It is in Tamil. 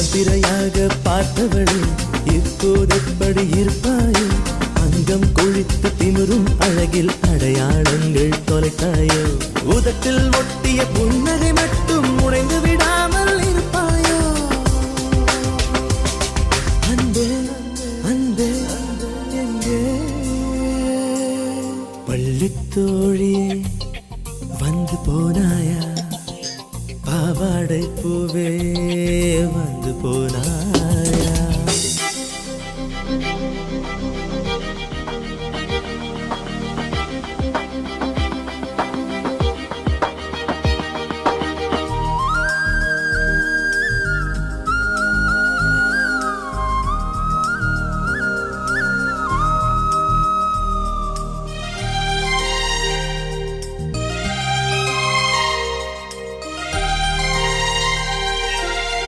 திரையாக பார்த்தவளே இப்போதெப்படி இருப்பாயோ அங்கம் கொழித்து திமிரும் அழகில் அடையாளங்கள் தொலைத்தாயோ உதட்டில் ஒட்டிய புன்னகை மட்டும் உடைந்து விடாமல் இருப்பாயோ அன்பே அன்பே எங்கே பள்ளித்தோழியே வந்து போனாயா பாவாடை பூவே வந்து போனாயா